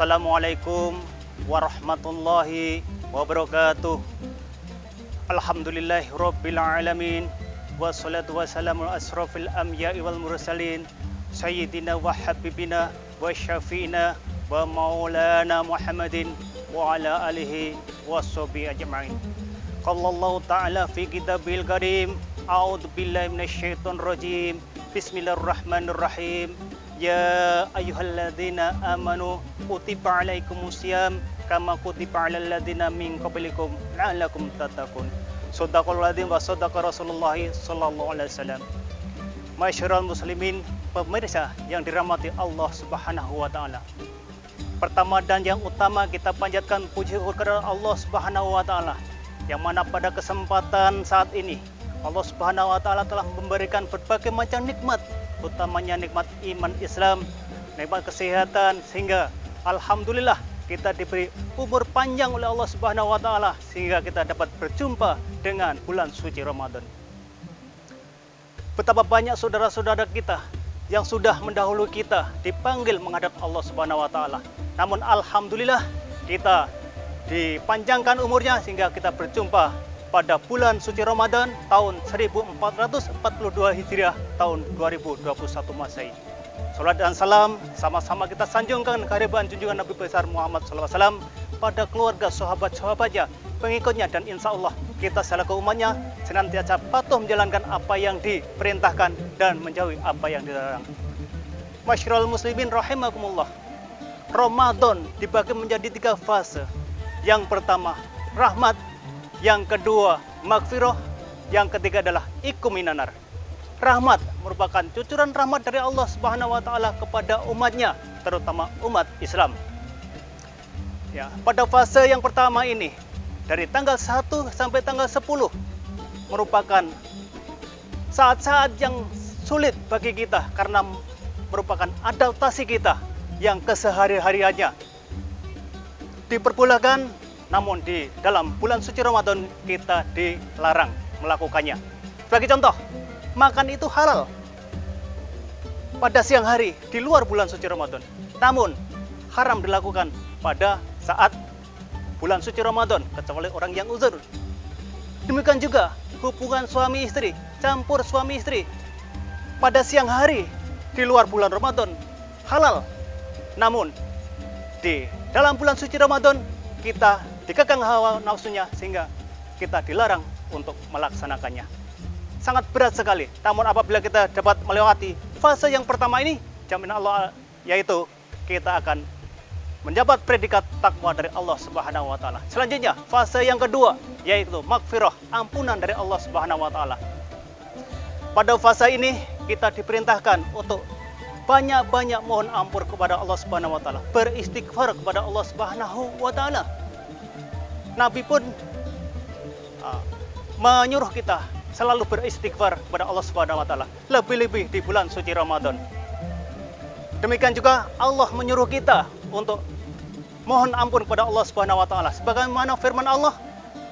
Assalamualaikum warahmatullahi wabarakatuh. Alhamdulillahi rabbil alamin. Wassalatu wassalamu asrafil anbiya'i wal mursalin. Sayyidina wa habibina wa syafi'ina wa maulana Muhammadin wa ala alihi washabihi ajma'in. Qala Allah ta'ala fi kitabil karim. A'udzu billahi minasyaitonir rajim. Bismillahirrahmanirrahim. Ya ayyuhalladzina amanu kutiba alaikumusiyam kama kutiba alal ladzina min qablikum la'allakum tattaqun. Shadaqallahul adzim wa shadaqa Rasulullah sallallahu alaihi wasallam. Masyarul muslimin, pemirsa yang dirahmati Allah Subhanahu wa taala. Pertama dan yang utama kita panjatkan puji kepada Allah Subhanahu wa taala, yang mana pada kesempatan saat ini Allah Subhanahu wa taala telah memberikan berbagai macam nikmat, utamanya nikmat iman Islam, nikmat kesehatan, sehingga alhamdulillah kita diberi umur panjang oleh Allah Subhanahu wa taala sehingga kita dapat berjumpa dengan bulan suci Ramadan. Betapa banyak saudara-saudara kita yang sudah mendahului kita dipanggil menghadap Allah Subhanahu wa taala. Namun alhamdulillah kita dipanjangkan umurnya sehingga kita berjumpa pada bulan suci Ramadan tahun 1442 Hijriah tahun 2021 Masehi. Salat dan salam sama-sama kita sanjungkan kehadiran junjungan Nabi besar Muhammad SAW pada keluarga, sahabat-sahabatnya, pengikutnya, dan insya Allah kita selaku umatnya senantiasa patuh menjalankan apa yang diperintahkan dan menjauhi apa yang dilarang. Masyarul muslimin rahimakumullah. Ramadan dibagi menjadi 3 fase. Yang pertama rahmat, yang kedua maghfirah, yang ketiga adalah ikuminanar. Rahmat merupakan cucuran rahmat dari Allah Subhanahu wa taala kepada umatnya, terutama umat Islam. Ya, pada fase yang pertama ini dari tanggal 1 sampai tanggal 10 merupakan saat-saat yang sulit bagi kita karena merupakan adaptasi kita yang kesehari-hariannya diperbolehkan, namun di dalam bulan suci Ramadan kita dilarang melakukannya. Sebagai contoh, makan itu halal pada siang hari di luar bulan suci Ramadan, namun haram dilakukan pada saat bulan suci Ramadan kecuali orang yang uzur. Demikian juga hubungan suami istri, campur suami istri pada siang hari di luar bulan Ramadan halal, namun di dalam bulan suci Ramadan kita dikekang hawa nafsunya sehingga kita dilarang untuk melaksanakannya. Sangat berat sekali. Namun apabila kita dapat melewati fase yang pertama ini, jaminan Allah yaitu kita akan mendapat predikat takwa dari Allah Subhanahu wa taala. Selanjutnya, fase yang kedua yaitu maghfirah, ampunan dari Allah Subhanahu wa taala. Pada fase ini kita diperintahkan untuk banyak-banyak mohon ampun kepada Allah Subhanahu wa taala, beristighfar kepada Allah Subhanahu wa taala. Nabi pun menyuruh kita selalu beristighfar kepada Allah Subhanahu wa taala, lebih-lebih di bulan suci Ramadan. Demikian juga Allah menyuruh kita untuk mohon ampun kepada Allah Subhanahu wa taala sebagaimana firman Allah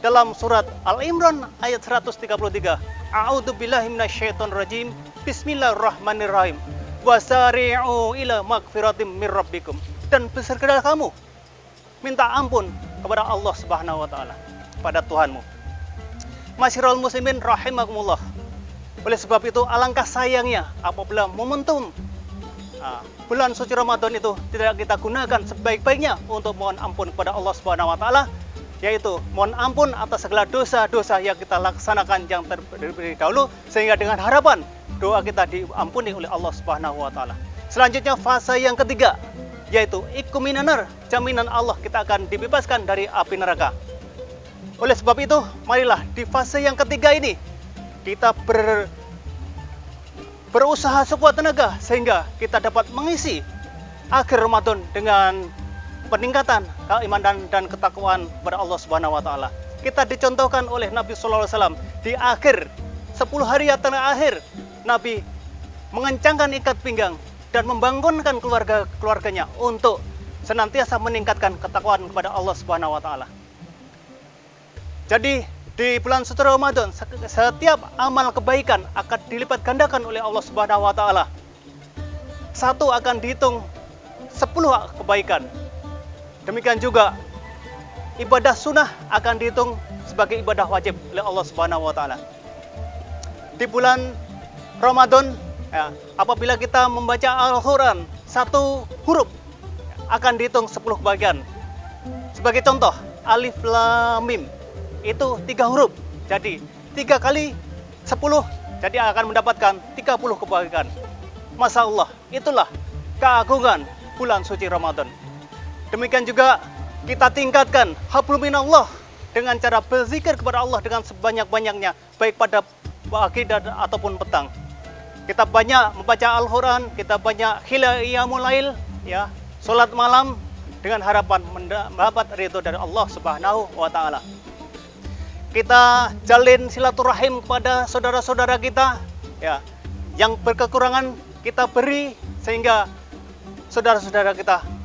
dalam surat Al-Imran ayat 133. A'udzu billahi minasyaitonir rajim. Bismillahirrahmanirrahim. Wasari'u ila magfiratim mir rabbikum. Dan bersegeralah kamu minta ampun kepada Allah Subhanahu wa taala, pada Tuhanmu. Masyarul muslimin rahimakumullah. Oleh sebab itu alangkah sayangnya apabila momentum bulan suci Ramadan itu tidak kita gunakan sebaik-baiknya untuk mohon ampun kepada Allah Subhanahu wa taala, yaitu mohon ampun atas segala dosa-dosa yang kita laksanakan yang terdahulu dahulu, sehingga dengan harapan doa kita diampuni oleh Allah Subhanahu wa taala. Selanjutnya fase yang ketiga yaitu ikuminanar, jaminan Allah kita akan dibebaskan dari api neraka. Oleh sebab itu, marilah di fase yang ketiga ini kita berusaha sekuat tenaga sehingga kita dapat mengisi akhir Ramadan dengan peningkatan keimanan dan ketakwaan kepada Allah Subhanahu wa taala. Kita dicontohkan oleh Nabi sallallahu alaihi wasallam di akhir 10 hari yang terakhir, Nabi mengencangkan ikat pinggang dan membangunkan keluarganya untuk senantiasa meningkatkan ketakwaan kepada Allah Subhanahu wa taala. Jadi di bulan suci Ramadan setiap amal kebaikan akan dilipat gandakan oleh Allah Subhanahu wa taala. Satu akan dihitung 10 kebaikan. Demikian juga ibadah sunnah akan dihitung sebagai ibadah wajib oleh Allah Subhanahu wa taala. Di bulan Ramadan, ya, apabila kita membaca Al-Qur'an satu huruf akan dihitung 10 bagian. Sebagai contoh, alif lam mim itu 3 huruf. Jadi 3 kali 10, jadi akan mendapatkan 30 kebahagiaan. Masya Allah, itulah keagungan bulan suci Ramadan. Demikian juga kita tingkatkan hablum minallah dengan cara berzikir kepada Allah dengan sebanyak-banyaknya, baik pada pagi dan ataupun petang. Kita banyak membaca Al-Quran, kita banyak qiyamul lail, ya, sholat malam dengan harapan mendapat ridho dari Allah Subhanahu wa taala. Kita jalin silaturahim kepada saudara-saudara kita, ya, yang berkekurangan kita beri sehingga saudara-saudara kita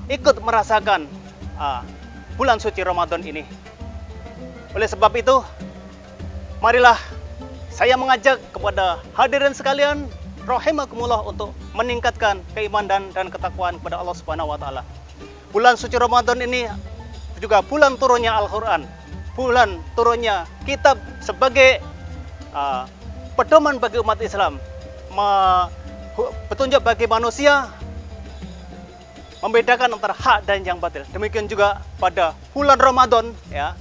ikut merasakan bulan suci Ramadan ini. Oleh sebab itu, marilah saya mengajak kepada hadirin sekalian rahimakumullah untuk meningkatkan keimanan dan ketakwaan kepada Allah Subhanahu wa taala. Bulan suci Ramadan ini juga bulan turunnya Al-Qur'an, bulan turunnya kitab sebagai pedoman bagi umat Islam, petunjuk bagi manusia, membedakan antara hak dan yang batil. Demikian juga pada bulan Ramadan, ya,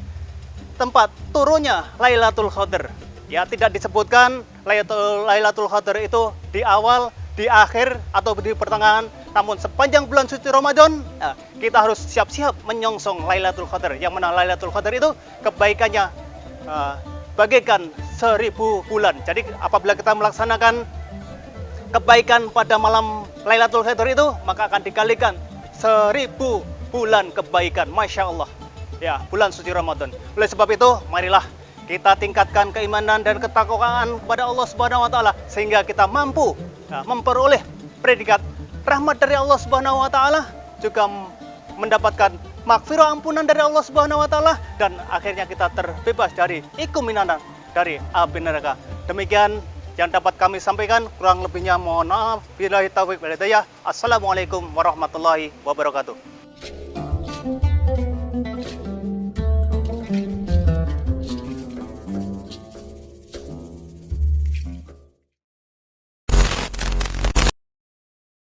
tempat turunnya Lailatul Qadar. Ya, tidak disebutkan Lailatul Qadar itu di awal, di akhir, atau di pertengahan. Namun sepanjang bulan suci Ramadan, ya, kita harus siap-siap menyongsong Lailatul Qadar. Yang mana Lailatul Qadar itu kebaikannya bagaikan 1000 bulan. Jadi apabila kita melaksanakan kebaikan pada malam Lailatul Qadar itu, maka akan dikalikan 1000 bulan kebaikan. Masya Allah, ya, bulan suci Ramadan. Oleh sebab itu, marilah kita tingkatkan keimanan dan ketakwaan kepada Allah Subhanahu wa taala sehingga kita mampu memperoleh predikat rahmat dari Allah Subhanahu wa taala, juga mendapatkan maghfirah, ampunan dari Allah Subhanahu wa taala, dan akhirnya kita terbebas dari ikuminanan dari api neraka. Demikian yang dapat kami sampaikan, kurang lebihnya mohon maaf. Billahi taufiq wal hidayah. Assalamualaikum warahmatullahi wabarakatuh.